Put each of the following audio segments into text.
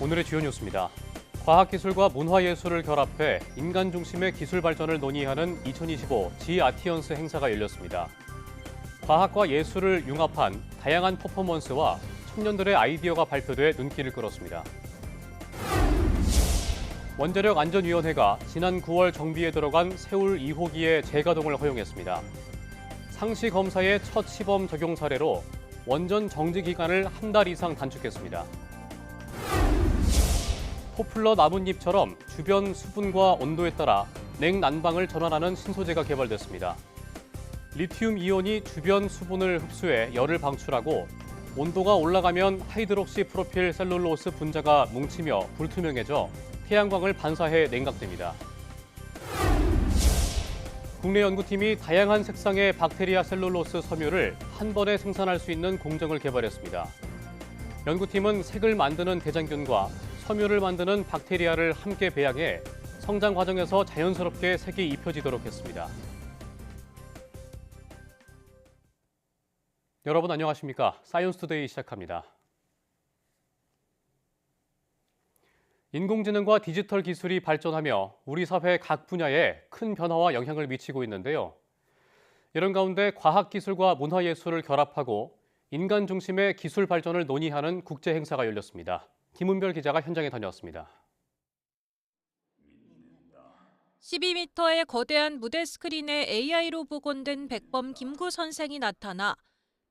오늘의 주요 뉴스입니다. 과학기술과 문화예술을 결합해 인간 중심의 기술 발전을 논의하는 2025 지아티언스 행사가 열렸습니다. 과학과 예술을 융합한 다양한 퍼포먼스와 청년들의 아이디어가 발표돼 눈길을 끌었습니다. 원자력안전위원회가 지난 9월 정비에 들어간 세울 2호기의 재가동을 허용했습니다. 상시 검사의 첫 시범 적용 사례로 원전 정지 기간을 한 달 이상 단축했습니다. 포플러 나뭇잎처럼 주변 수분과 온도에 따라 냉난방을 전환하는 신소재가 개발됐습니다. 리튬 이온이 주변 수분을 흡수해 열을 방출하고 온도가 올라가면 하이드록시 프로필 셀룰로스 분자가 뭉치며 불투명해져 태양광을 반사해 냉각됩니다. 국내 연구팀이 다양한 색상의 박테리아 셀룰로스 섬유를 한 번에 생산할 수 있는 공정을 개발했습니다. 연구팀은 색을 만드는 대장균과 섬유를 만드는 박테리아를 함께 배양해 성장 과정에서 자연스럽게 색이 입혀지도록 했습니다. 여러분 안녕하십니까? 사이언스 투데이 시작합니다. 인공지능과 디지털 기술이 발전하며 우리 사회 각 분야에 큰 변화와 영향을 미치고 있는데요. 이런 가운데 과학기술과 문화예술을 결합하고 인간 중심의 기술 발전을 논의하는 국제 행사가 열렸습니다. 김은별 기자가 현장에 다녀왔습니다. 12m의 거대한 무대 스크린에 AI로 복원된 백범 김구 선생이 나타나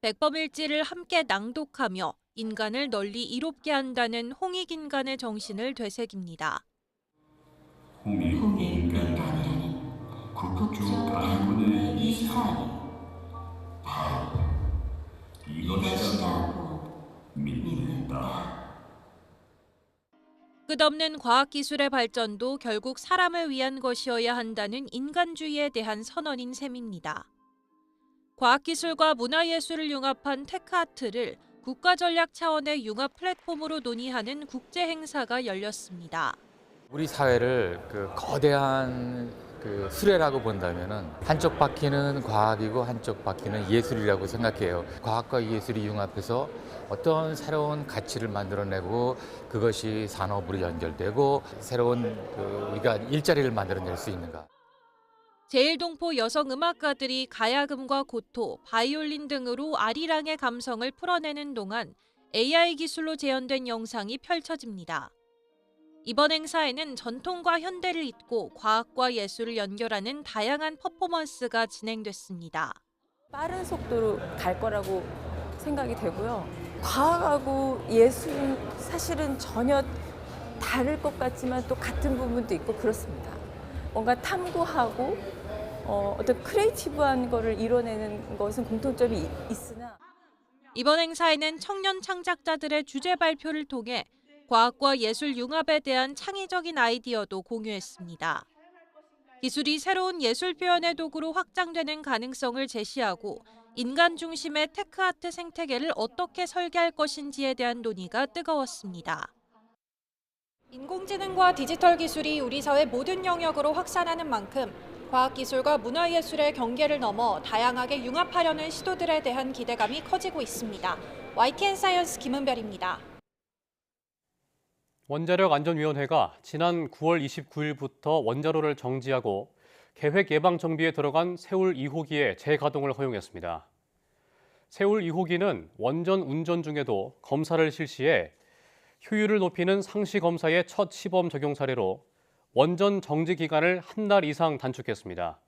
백범 일지를 함께 낭독하며 인간을 널리 이롭게 한다는 홍익인간의 정신을 되새깁니다. 홍익인간이라는 국적 가문의 이 사람이 바로 이것이라고 믿는다. 끝없는 과학기술의 발전도 결국 사람을 위한 것이어야 한다는 인간주의에 대한 선언인 셈입니다. 과학기술과 문화예술을 융합한 테크아트를 국가전략 차원의 융합 플랫폼으로 논의하는 국제 행사가 열렸습니다. 우리 사회를 거대한 수레라고 본다면은 한쪽 바퀴는 과학이고 한쪽 바퀴는 예술이라고 생각해요. 과학과 예술이 융합해서 어떤 새로운 가치를 만들어내고 그것이 산업으로 연결되고 새로운 우리가 일자리를 만들어낼 수 있는가. 제1동포 여성 음악가들이 가야금과 고토, 바이올린 등으로 아리랑의 감성을 풀어내는 동안 AI 기술로 재현된 영상이 펼쳐집니다. 이번 행사에는 전통과 현대를 잇고 과학과 예술을 연결하는 다양한 퍼포먼스가 진행됐습니다. 빠른 속도로 갈 거라고 생각이 되고요. 과학하고 예술은 사실은 전혀 다를 것 같지만 또 같은 부분도 있고 그렇습니다. 뭔가 탐구하고 어떤 크리에이티브한 거를 이뤄내는 것은 공통점이 있으나 이번 행사에는 청년 창작자들의 주제 발표를 통해 과학과 예술 융합에 대한 창의적인 아이디어도 공유했습니다. 기술이 새로운 예술 표현의 도구로 확장되는 가능성을 제시하고 인간 중심의 테크아트 생태계를 어떻게 설계할 것인지에 대한 논의가 뜨거웠습니다. 인공지능과 디지털 기술이 우리 사회 모든 영역으로 확산하는 만큼 과학기술과 문화예술의 경계를 넘어 다양하게 융합하려는 시도들에 대한 기대감이 커지고 있습니다. YTN 사이언스 김은별입니다. 원자력안전위원회가 지난 9월 29일부터 원자로를 정지하고 계획 예방 정비에 들어간 세울 2호기의 재가동을 허용했습니다. 세울 2호기는 원전 운전 중에도 검사를 실시해 효율을 높이는 상시 검사의 첫 시범 적용 사례로 원전 정지 기간을 한 달 이상 단축했습니다.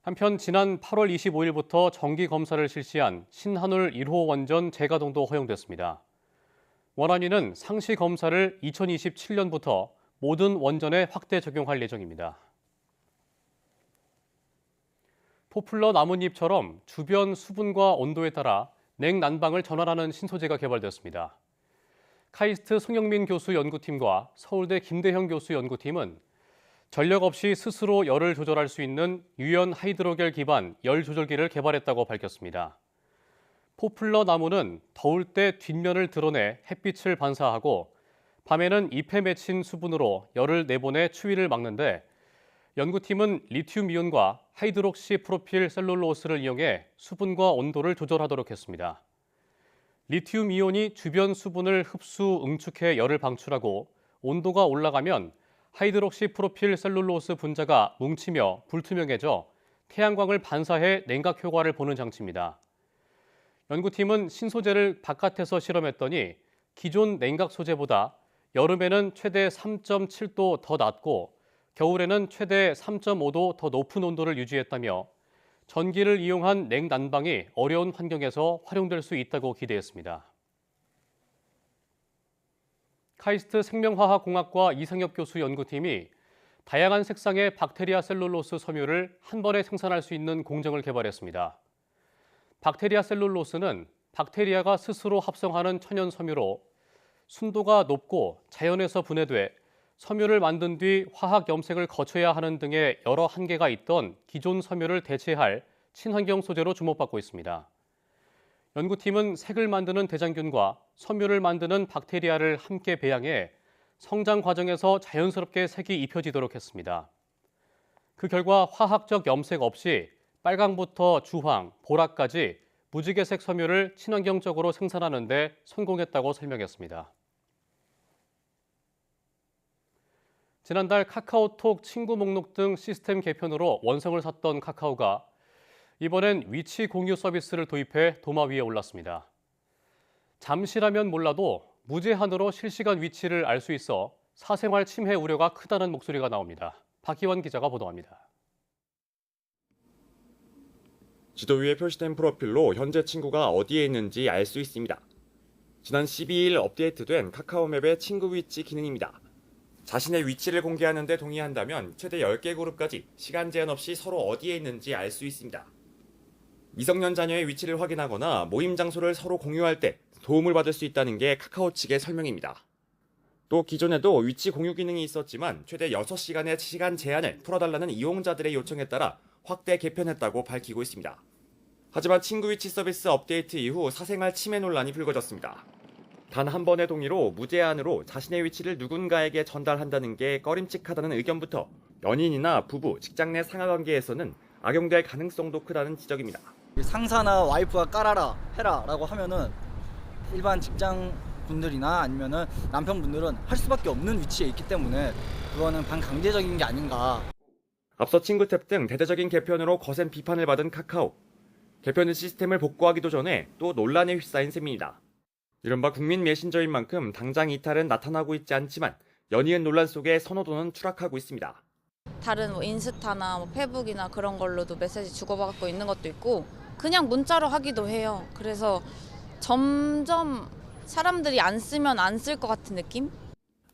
한편 지난 8월 25일부터 정기 검사를 실시한 신한울 1호 원전 재가동도 허용됐습니다. 원안위는 상시 검사를 2027년부터 모든 원전에 확대 적용할 예정입니다. 포플러 나뭇잎처럼 주변 수분과 온도에 따라 냉난방을 전환하는 신소재가 개발됐습니다. 카이스트 송영민 교수 연구팀과 서울대 김대형 교수 연구팀은 전력 없이 스스로 열을 조절할 수 있는 유연 하이드로겔 기반 열 조절기를 개발했다고 밝혔습니다. 포플러 나무는 더울 때 뒷면을 드러내 햇빛을 반사하고 밤에는 잎에 맺힌 수분으로 열을 내보내 추위를 막는데 연구팀은 리튬이온과 하이드록시 프로필 셀룰로스를 이용해 수분과 온도를 조절하도록 했습니다. 리튬 이온이 주변 수분을 흡수, 응축해 열을 방출하고 온도가 올라가면 하이드록시 프로필 셀룰로스 분자가 뭉치며 불투명해져 태양광을 반사해 냉각 효과를 보는 장치입니다. 연구팀은 신소재를 바깥에서 실험했더니 기존 냉각 소재보다 여름에는 최대 3.7도 더 낮고 겨울에는 최대 3.5도 더 높은 온도를 유지했다며 전기를 이용한 냉난방이 어려운 환경에서 활용될 수 있다고 기대했습니다. 카이스트 생명화학공학과 이상엽 교수 연구팀이 다양한 색상의 박테리아 셀룰로스 섬유를 한 번에 생산할 수 있는 공정을 개발했습니다. 박테리아 셀룰로스는 박테리아가 스스로 합성하는 천연 섬유로 순도가 높고 자연에서 분해돼 섬유를 만든 뒤 화학 염색을 거쳐야 하는 등의 여러 한계가 있던 기존 섬유를 대체할 친환경 소재로 주목받고 있습니다. 연구팀은 색을 만드는 대장균과 섬유를 만드는 박테리아를 함께 배양해 성장 과정에서 자연스럽게 색이 입혀지도록 했습니다. 그 결과 화학적 염색 없이 빨강부터 주황, 보라까지 무지개색 섬유를 친환경적으로 생산하는 데 성공했다고 설명했습니다. 지난달 카카오톡 친구 목록 등 시스템 개편으로 원성을 샀던 카카오가 이번엔 위치 공유 서비스를 도입해 도마 위에 올랐습니다. 잠시라면 몰라도 무제한으로 실시간 위치를 알 수 있어 사생활 침해 우려가 크다는 목소리가 나옵니다. 박희원 기자가 보도합니다. 지도 위에 표시된 프로필로 현재 친구가 어디에 있는지 알 수 있습니다. 지난 12일 업데이트된 카카오맵의 친구 위치 기능입니다. 자신의 위치를 공개하는 데 동의한다면 최대 10개 그룹까지 시간 제한 없이 서로 어디에 있는지 알 수 있습니다. 미성년 자녀의 위치를 확인하거나 모임 장소를 서로 공유할 때 도움을 받을 수 있다는 게 카카오 측의 설명입니다. 또 기존에도 위치 공유 기능이 있었지만 최대 6시간의 시간 제한을 풀어달라는 이용자들의 요청에 따라 확대 개편했다고 밝히고 있습니다. 하지만 친구 위치 서비스 업데이트 이후 사생활 침해 논란이 불거졌습니다. 단 한 번의 동의로 무제한으로 자신의 위치를 누군가에게 전달한다는 게 꺼림칙하다는 의견부터 연인이나 부부, 직장 내 상하관계에서는 악용될 가능성도 크다는 지적입니다. 상사나 와이프가 깔아라, 해라 라고 하면은 일반 직장 분들이나 아니면은 남편분들은 할 수밖에 없는 위치에 있기 때문에 그거는 반강제적인 게 아닌가. 앞서 친구 탭 등 대대적인 개편으로 거센 비판을 받은 카카오. 개편 후 시스템을 복구하기도 전에 또 논란에 휩싸인 셈입니다. 이른바 국민 메신저인 만큼 당장 이탈은 나타나고 있지 않지만 연이은 논란 속에 선호도는 추락하고 있습니다. 다른 뭐 인스타나 뭐 페북이나 그런 걸로도 메시지 주고받고 있는 것도 있고 그냥 문자로 하기도 해요. 그래서 점점 사람들이 안 쓰면 안 쓸 것 같은 느낌?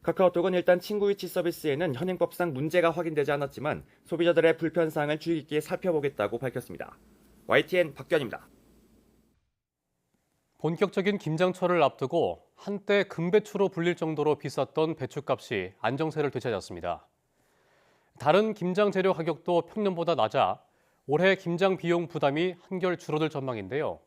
카카오톡은 일단 친구 위치 서비스에는 현행법상 문제가 확인되지 않았지만 소비자들의 불편사항을 주의 깊게 살펴보겠다고 밝혔습니다. YTN 박규환입니다. 본격적인 김장철을 앞두고 한때 금배추로 불릴 정도로 비쌌던 배추값이 안정세를 되찾았습니다. 다른 김장 재료 가격도 평년보다 낮아 올해 김장 비용 부담이 한결 줄어들 전망인데요.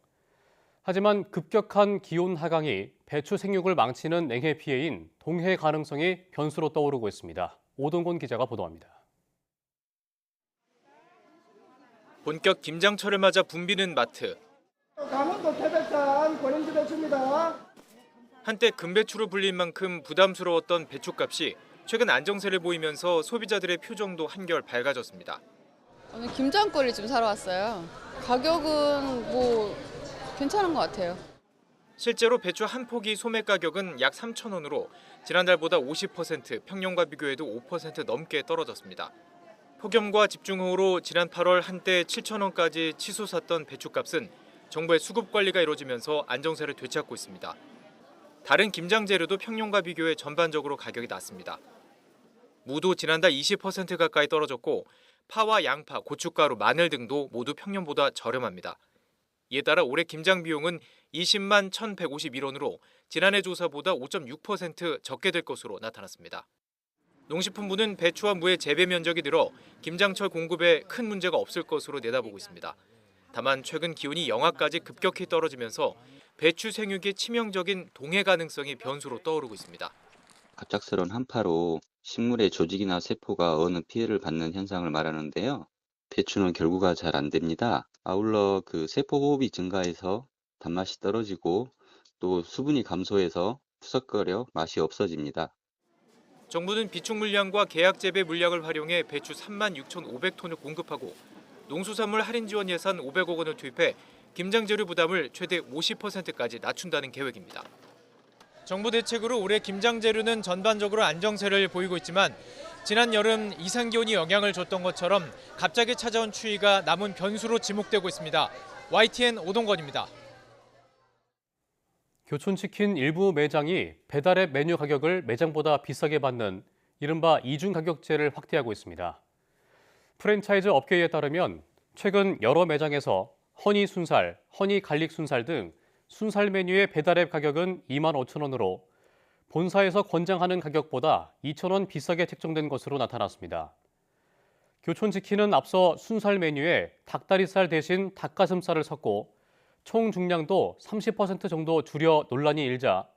하지만 급격한 기온 하강이 배추 생육을 망치는 냉해 피해인 동해 가능성이 변수로 떠오르고 있습니다. 오동곤 기자가 보도합니다. 본격 김장철을 맞아 붐비는 마트. 강원도 태백산 고랭지 배추입니다. 한때 금배추로 불릴 만큼 부담스러웠던 배추값이 최근 안정세를 보이면서 소비자들의 표정도 한결 밝아졌습니다. 오늘 김장거리 좀 사러 왔어요. 가격은 뭐 괜찮은 것 같아요. 실제로 배추 한 포기 소매 가격은 약 3,000원으로 지난달보다 50%, 평년과 비교해도 5% 넘게 떨어졌습니다. 폭염과 집중호우로 지난 8월 한때 7,000원까지 치솟았던 배추값은 정부의 수급 관리가 이루어지면서 안정세를 되찾고 있습니다. 다른 김장 재료도 평년과 비교해 전반적으로 가격이 낮습니다. 무도 지난달 20% 가까이 떨어졌고 파와 양파, 고춧가루, 마늘 등도 모두 평년보다 저렴합니다. 이에 따라 올해 김장 비용은 20만 1,151원으로 지난해 조사보다 5.6% 적게 될 것으로 나타났습니다. 농식품부는 배추와 무의 재배 면적이 늘어 김장철 공급에 큰 문제가 없을 것으로 내다보고 있습니다. 다만 최근 기온이 영하까지 급격히 떨어지면서 배추 생육의 치명적인 동해 가능성이 변수로 떠오르고 있습니다. 갑작스러운 한파로 식물의 조직이나 세포가 어느 피해를 받는 현상을 말하는데요. 배추는 결구가 잘 안 됩니다. 아울러 그 세포 호흡이 증가해서 단맛이 떨어지고 또 수분이 감소해서 푸석거려 맛이 없어집니다. 정부는 비축 물량과 계약 재배 물량을 활용해 배추 36,500톤을 공급하고 농수산물 할인 지원 예산 500억 원을 투입해 김장 재료 부담을 최대 50%까지 낮춘다는 계획입니다. 정부 대책으로 올해 김장 재료는 전반적으로 안정세를 보이고 있지만 지난 여름 이상 기온이 영향을 줬던 것처럼 갑자기 찾아온 추위가 남은 변수로 지목되고 있습니다. YTN 오동건입니다. 교촌치킨 일부 매장이 배달앱 메뉴 가격을 매장보다 비싸게 받는 이른바 이중 가격제를 확대하고 있습니다. 프랜차이즈 업계에 따르면 최근 여러 매장에서 허니 순살, 허니 갈릭 순살 등 순살 메뉴의 배달앱 가격은 25,000원으로 본사에서 권장하는 가격보다 2,000원 비싸게 책정된 것으로 나타났습니다. 교촌치킨은 앞서 순살 메뉴에 닭다리살 대신 닭가슴살을 섞고 총 중량도 30% 정도 줄여 논란이 일자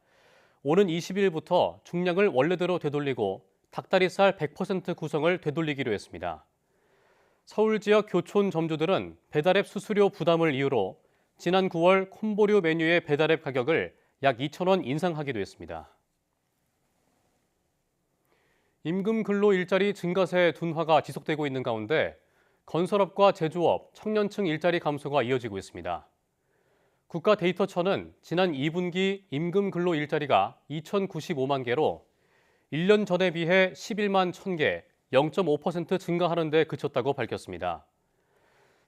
오는 20일부터 중량을 원래대로 되돌리고 닭다리살 100% 구성을 되돌리기로 했습니다. 서울 지역 교촌 점주들은 배달앱 수수료 부담을 이유로 지난 9월 콤보류 메뉴의 배달앱 가격을 약 2,000원 인상하기도 했습니다. 임금 근로 일자리 증가세 둔화가 지속되고 있는 가운데 건설업과 제조업, 청년층 일자리 감소가 이어지고 있습니다. 국가데이터처는 지난 2분기 임금 근로 일자리가 2,095만 개로 1년 전에 비해 11만 1,000개, 0.5% 증가하는 데 그쳤다고 밝혔습니다.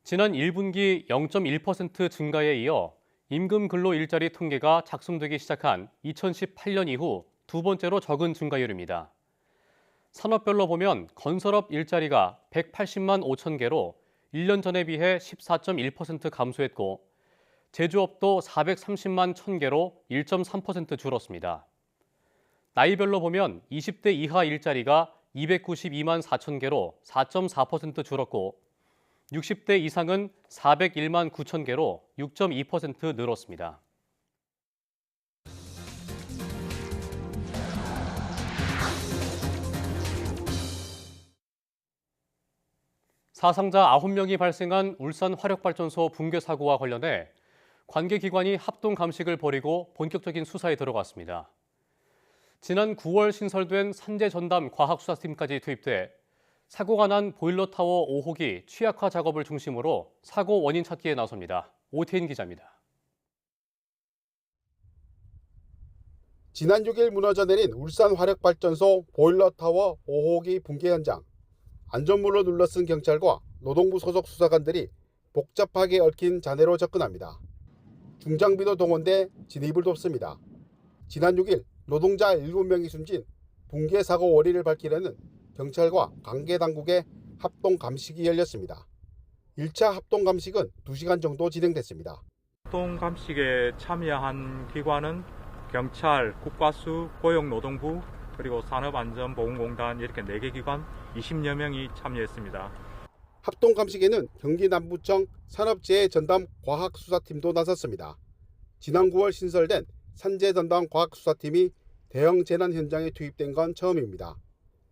지난 1분기 0.1% 증가에 이어 임금 근로 일자리 통계가 작성되기 시작한 2018년 이후 두 번째로 적은 증가율입니다. 산업별로 보면 건설업 일자리가 180만 5천 개로 1년 전에 비해 14.1% 감소했고 제조업도 430만 1천 개로 1.3% 줄었습니다. 나이별로 보면 20대 이하 일자리가 292만 4천 개로 4.4% 줄었고 60대 이상은 401만 9천 개로 6.2% 늘었습니다. 사상자 9명이 발생한 울산 화력발전소 붕괴 사고와 관련해 관계기관이 합동 감식을 벌이고 본격적인 수사에 들어갔습니다. 지난 9월 신설된 산재 전담 과학수사팀까지 투입돼 사고가 난 보일러타워 5호기 취약화 작업을 중심으로 사고 원인 찾기에 나섭니다. 오태인 기자입니다. 지난 6일 무너져 내린 울산 화력발전소 보일러타워 5호기 붕괴 현장. 안전문을 눌러쓴 경찰과 노동부 소속 수사관들이 복잡하게 얽힌 잔해로 접근합니다. 중장비도 동원돼 진입을 돕습니다. 지난 6일 노동자 7명이 숨진 붕괴 사고 원인을 밝히려는 경찰과 관계당국의 합동 감식이 열렸습니다. 1차 합동 감식은 2시간 정도 진행됐습니다. 합동 감식에 참여한 기관은 경찰, 국가수, 고용노동부, 그리고 산업안전보건공단 이렇게 4개 기관 20여 명이 참여했습니다. 합동 감식에는 경기남부청 산업재해 전담 과학수사팀도 나섰습니다. 지난 9월 신설된 산재 전담 과학수사팀이 대형 재난 현장에 투입된 건 처음입니다.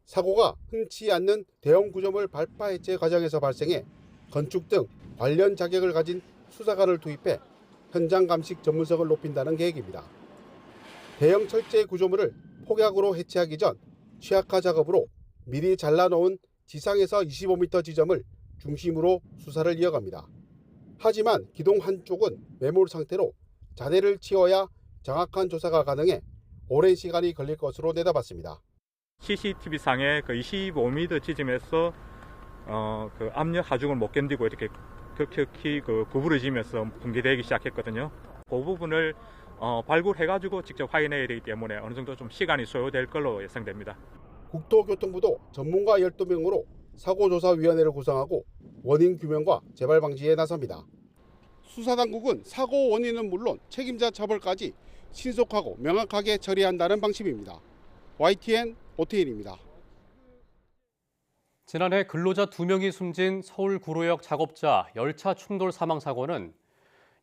사고가 흔치 않는 대형 구조물 발파 해체 과정에서 발생해 건축 등 관련 자격을 가진 수사관을 투입해 현장 감식 전문성을 높인다는 계획입니다. 대형 철제 구조물을 폭약으로 해체하기 전 취약화 작업으로 미리 잘라놓은 지상에서 25m 지점을 중심으로 수사를 이어갑니다. 하지만 기동 한쪽은 매몰 상태로 잔해를 치워야 정확한 조사가 가능해 오랜 시간이 걸릴 것으로 내다봤습니다. CCTV상에 그 25m 지점에서 그 압력 하중을 못 견디고 이렇게 격히 구부러지면서 붕괴되기 시작했거든요. 그 부분을 발굴해가지고 직접 확인해야 되기 때문에 어느 정도 좀 시간이 소요될 걸로 예상됩니다. 국토교통부도 전문가 12명으로 사고조사위원회를 구성하고 원인 규명과 재발 방지에 나섭니다. 수사당국은 사고 원인은 물론 책임자 처벌까지 신속하고 명확하게 처리한다는 방침입니다. YTN 오태일입니다. 지난해 근로자 2명이 숨진 서울 구로역 작업자 열차 충돌 사망 사고는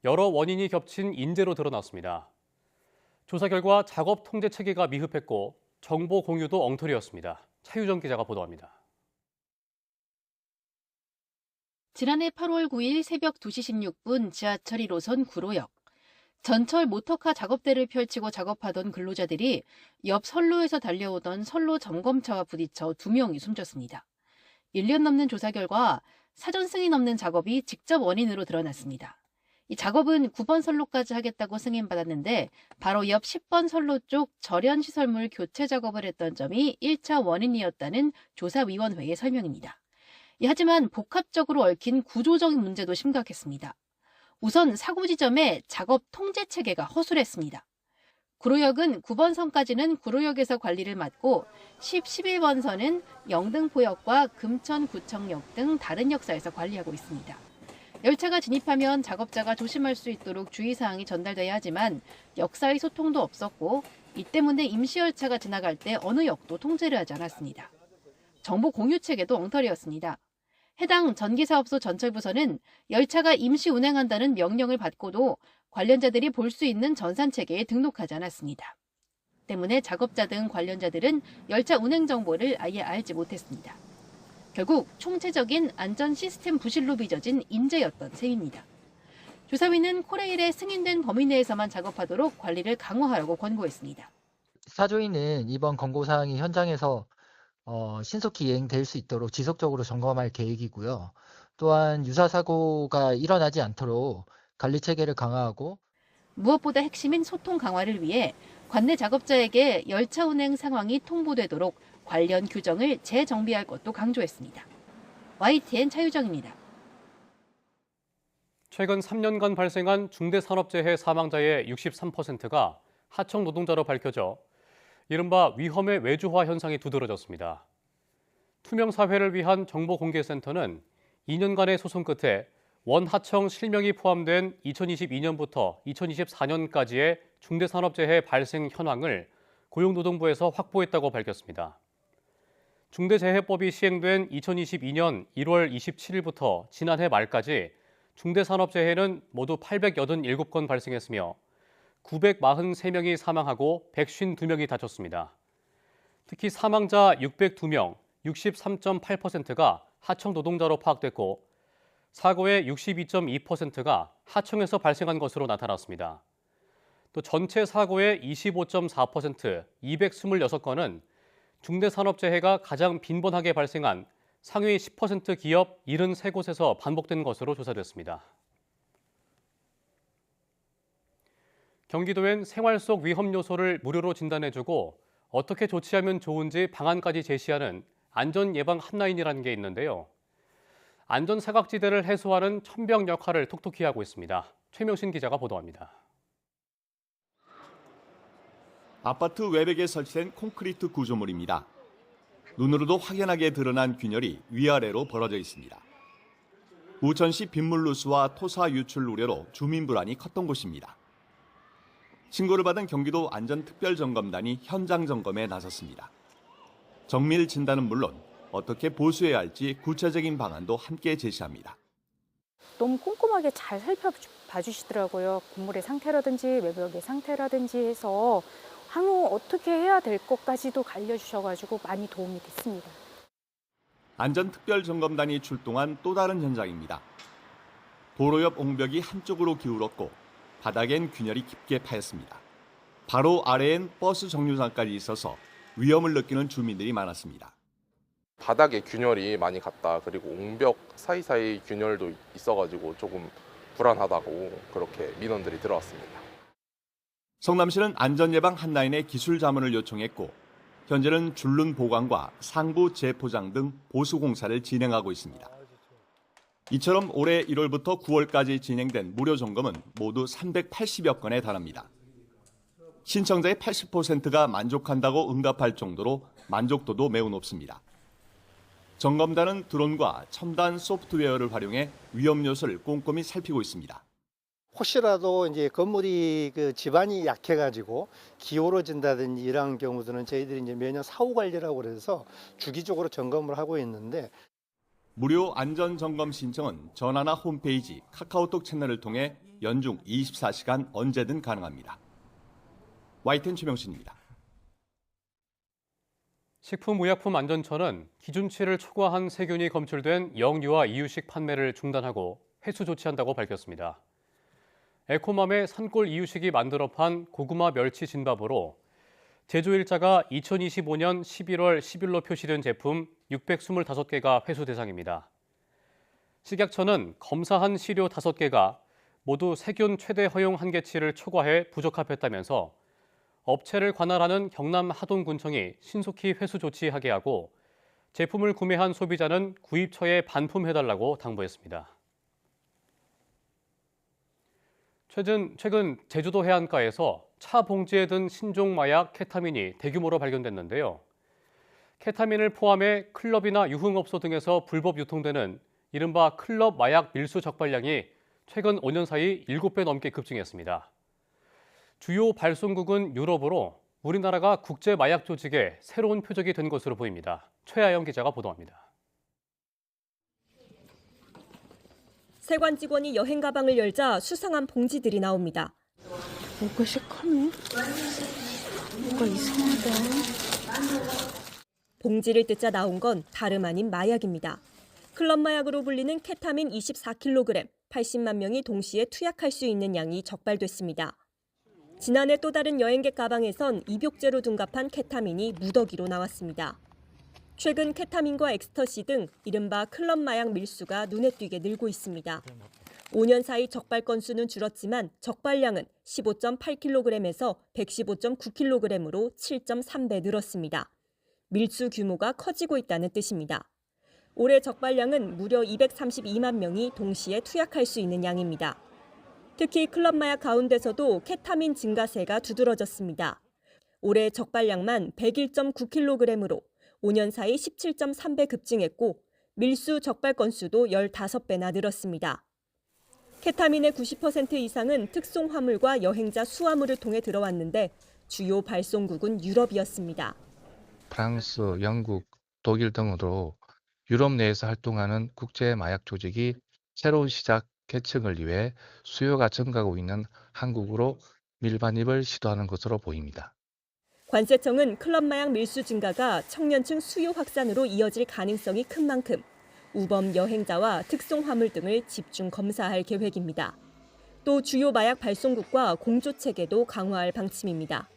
여러 원인이 겹친 인재로 드러났습니다. 조사 결과 작업 통제 체계가 미흡했고 정보 공유도 엉터리였습니다. 차유정 기자가 보도합니다. 지난해 8월 9일 새벽 2시 16분 지하철 1호선 구로역. 전철 모터카 작업대를 펼치고 작업하던 근로자들이 옆 선로에서 달려오던 선로 점검차와 부딪혀 2명이 숨졌습니다. 1년 넘는 조사 결과 사전 승인 없는 작업이 직접 원인으로 드러났습니다. 이 작업은 9번 선로까지 하겠다고 승인받았는데 바로 옆 10번 선로 쪽 절연 시설물 교체 작업을 했던 점이 1차 원인이었다는 조사위원회의 설명입니다. 하지만 복합적으로 얽힌 구조적인 문제도 심각했습니다. 우선 사고 지점의 작업 통제 체계가 허술했습니다. 구로역은 9번 선까지는 구로역에서 관리를 맡고 10, 11번 선은 영등포역과 금천구청역 등 다른 역사에서 관리하고 있습니다. 열차가 진입하면 작업자가 조심할 수 있도록 주의사항이 전달돼야 하지만 역사의 소통도 없었고 이 때문에 임시열차가 지나갈 때 어느 역도 통제를 하지 않았습니다. 정보 공유 체계도 엉터리였습니다. 해당 전기사업소 전철부서는 열차가 임시 운행한다는 명령을 받고도 관련자들이 볼 수 있는 전산체계에 등록하지 않았습니다. 때문에 작업자 등 관련자들은 열차 운행 정보를 아예 알지 못했습니다. 결국 총체적인 안전 시스템 부실로 빚어진 인재였던 셈입니다. 조사위는 코레일의 승인된 범위 내에서만 작업하도록 관리를 강화하라고 권고했습니다. 사조위는 이번 권고사항이 현장에서 신속히 이행될 수 있도록 지속적으로 점검할 계획이고요. 또한 유사 사고가 일어나지 않도록 관리 체계를 강화하고 무엇보다 핵심인 소통 강화를 위해 관내 작업자에게 열차 운행 상황이 통보되도록 관련 규정을 재정비할 것도 강조했습니다. YTN 차유정입니다. 최근 3년간 발생한 중대산업재해 사망자의 63%가 하청 노동자로 밝혀져 이른바 위험의 외주화 현상이 두드러졌습니다. 투명사회를 위한 정보공개센터는 2년간의 소송 끝에 원하청 실명이 포함된 2022년부터 2024년까지의 중대산업재해 발생 현황을 고용노동부에서 확보했다고 밝혔습니다. 중대재해법이 시행된 2022년 1월 27일부터 지난해 말까지 중대산업재해는 모두 887건 발생했으며 943명이 사망하고 152명이 다쳤습니다. 특히 사망자 602명, 63.8%가 하청 노동자로 파악됐고 사고의 62.2%가 하청에서 발생한 것으로 나타났습니다. 또 전체 사고의 25.4%, 226건은 중대산업재해가 가장 빈번하게 발생한 상위 10% 기업 73곳에서 반복된 것으로 조사됐습니다. 경기도엔 생활 속 위험 요소를 무료로 진단해주고 어떻게 조치하면 좋은지 방안까지 제시하는 안전 예방 핫라인이라는 게 있는데요. 안전 사각지대를 해소하는 천병 역할을 톡톡히 하고 있습니다. 최명신 기자가 보도합니다. 아파트 외벽에 설치된 콘크리트 구조물입니다. 눈으로도 확연하게 드러난 균열이 위아래로 벌어져 있습니다. 우천시 빗물누수와 토사 유출 우려로 주민 불안이 컸던 곳입니다. 신고를 받은 경기도 안전특별점검단이 현장 점검에 나섰습니다. 정밀 진단은 물론 어떻게 보수해야 할지 구체적인 방안도 함께 제시합니다. 너무 꼼꼼하게 잘 살펴봐 주시더라고요. 건물의 상태라든지 외벽의 상태라든지 해서 향후 어떻게 해야 될 것까지도 알려주셔가지고 많이 도움이 됐습니다. 안전특별점검단이 출동한 또 다른 현장입니다. 도로 옆 옹벽이 한쪽으로 기울었고 바닥엔 균열이 깊게 파였습니다. 바로 아래엔 버스 정류장까지 있어서 위험을 느끼는 주민들이 많았습니다. 바닥에 균열이 많이 갔다. 그리고 옹벽 사이사이 균열도 있어가지고 조금 불안하다고 그렇게 민원들이 들어왔습니다. 성남시는 안전예방 핫라인에 기술 자문을 요청했고 현재는 줄눈 보강과 상부 재포장 등 보수 공사를 진행하고 있습니다. 이처럼 올해 1월부터 9월까지 진행된 무료 점검은 모두 380여 건에 달합니다. 신청자의 80%가 만족한다고 응답할 정도로 만족도도 매우 높습니다. 점검단은 드론과 첨단 소프트웨어를 활용해 위험 요소를 꼼꼼히 살피고 있습니다. 혹시라도 이제 건물이 지반이 약해가지고 기울어진다든지 이런 경우들은 저희들이 이제 매년 사후 관리라고 그래서 주기적으로 점검을 하고 있는데 무료 안전 점검 신청은 전화나 홈페이지, 카카오톡 채널을 통해 연중 24시간 언제든 가능합니다. YTN 최명신입니다. 식품의약품안전처는 기준치를 초과한 세균이 검출된 영유아 이유식 판매를 중단하고 회수 조치한다고 밝혔습니다. 에코맘의 산골 이유식이 만들어 판 고구마 멸치 진밥으로 제조일자가 2025년 11월 10일로 표시된 제품 625개가 회수 대상입니다. 식약처는 검사한 시료 5개가 모두 세균 최대 허용 한계치를 초과해 부적합했다면서 업체를 관할하는 경남 하동군청이 신속히 회수 조치하게 하고 제품을 구매한 소비자는 구입처에 반품해달라고 당부했습니다. 최근 제주도 해안가에서 차 봉지에 든 신종 마약 케타민이 대규모로 발견됐는데요. 케타민을 포함해 클럽이나 유흥업소 등에서 불법 유통되는 이른바 클럽 마약 밀수 적발량이 최근 5년 사이 7배 넘게 급증했습니다. 주요 발송국은 유럽으로 우리나라가 국제 마약 조직의 새로운 표적이 된 것으로 보입니다. 최아영 기자가 보도합니다. 세관 직원이 여행 가방을 열자 수상한 봉지들이 나옵니다. 뭐가 시커매? 뭐가 이상하다. 봉지를 뜯자 나온 건 다름 아닌 마약입니다. 클럽 마약으로 불리는 케타민 24kg, 80만 명이 동시에 투약할 수 있는 양이 적발됐습니다. 지난해 또 다른 여행객 가방에선 입욕제로 둔갑한 케타민이 무더기로 나왔습니다. 최근 케타민과 엑스터시 등 이른바 클럽 마약 밀수가 눈에 띄게 늘고 있습니다. 5년 사이 적발 건수는 줄었지만 적발량은 15.8kg에서 115.9kg으로 7.3배 늘었습니다. 밀수 규모가 커지고 있다는 뜻입니다. 올해 적발량은 무려 232만 명이 동시에 투약할 수 있는 양입니다. 특히 클럽 마약 가운데서도 케타민 증가세가 두드러졌습니다. 올해 적발량만 101.9kg으로 5년 사이 17.3배 급증했고 밀수 적발 건수도 15배나 늘었습니다. 케타민의 90% 이상은 특송 화물과 여행자 수화물을 통해 들어왔는데 주요 발송국은 유럽이었습니다. 프랑스, 영국, 독일 등으로 유럽 내에서 활동하는 국제 마약 조직이 새로운 시장 개척을 위해 수요가 증가하고 있는 한국으로 밀반입을 시도하는 것으로 보입니다. 관세청은 클럽 마약 밀수 증가가 청년층 수요 확산으로 이어질 가능성이 큰 만큼 우범 여행자와 특송 화물 등을 집중 검사할 계획입니다. 또 주요 마약 발송국과 공조 체계도 강화할 방침입니다.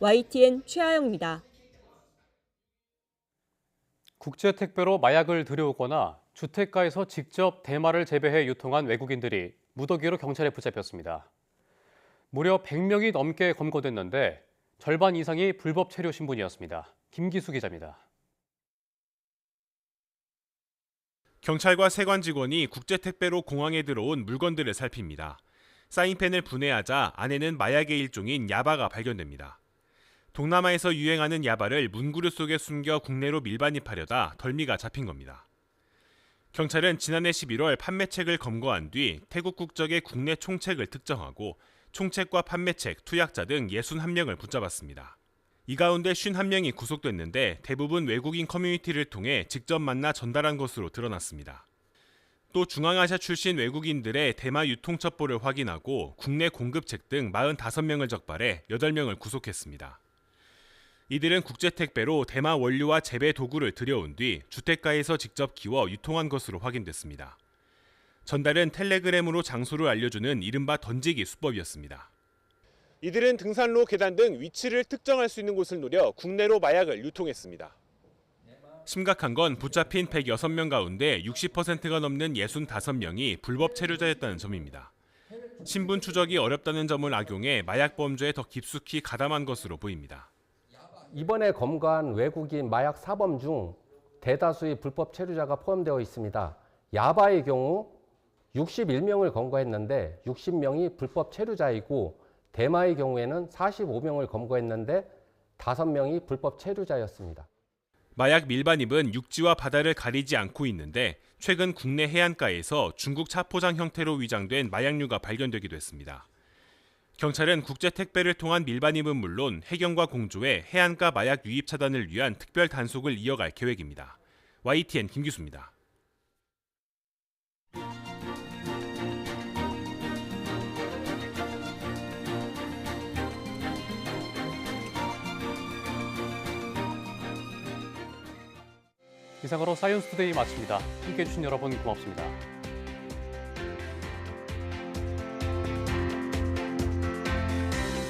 YTN 최아영입니다. 국제 택배로 마약을 들여오거나 주택가에서 직접 대마를 재배해 유통한 외국인들이 무더기로 경찰에 붙잡혔습니다. 무려 100명이 넘게 검거됐는데 절반 이상이 불법 체류 신분이었습니다. 김기수 기자입니다. 경찰과 세관 직원이 국제 택배로 공항에 들어온 물건들을 살핍니다. 사인펜을 분해하자 안에는 마약의 일종인 야바가 발견됩니다. 동남아에서 유행하는 야바를 문구류 속에 숨겨 국내로 밀반입하려다 덜미가 잡힌 겁니다. 경찰은 지난해 11월 판매책을 검거한 뒤 태국 국적의 국내 총책을 특정하고 총책과 판매책, 투약자 등 61명을 붙잡았습니다. 이 가운데 51명이 구속됐는데 대부분 외국인 커뮤니티를 통해 직접 만나 전달한 것으로 드러났습니다. 또 중앙아시아 출신 외국인들의 대마 유통 첩보를 확인하고 국내 공급책 등 45명을 적발해 8명을 구속했습니다. 이들은 국제 택배로 대마 원료와 재배 도구를 들여온 뒤 주택가에서 직접 키워 유통한 것으로 확인됐습니다. 전달은 텔레그램으로 장소를 알려주는 이른바 던지기 수법이었습니다. 이들은 등산로, 계단 등 위치를 특정할 수 있는 곳을 노려 국내로 마약을 유통했습니다. 심각한 건 붙잡힌 106명 가운데 60%가 넘는 65명이 불법 체류자였다는 점입니다. 신분 추적이 어렵다는 점을 악용해 마약 범죄에 더 깊숙이 가담한 것으로 보입니다. 이번에 검거한 외국인 마약 사범 중 대다수의 불법 체류자가 포함되어 있습니다. 야바의 경우 61명을 검거했는데 60명이 불법 체류자이고 대마의 경우에는 45명을 검거했는데 5명이 불법 체류자였습니다. 마약 밀반입은 육지와 바다를 가리지 않고 있는데 최근 국내 해안가에서 중국 차포장 형태로 위장된 마약류가 발견되기도 했습니다. 경찰은 국제 택배를 통한 밀반입은 물론 해경과 공조해 해안가 마약 유입 차단을 위한 특별 단속을 이어갈 계획입니다. YTN 김기수입니다. 이상으로 사이언스 투데이 마칩니다. 함께해 주신 여러분 고맙습니다.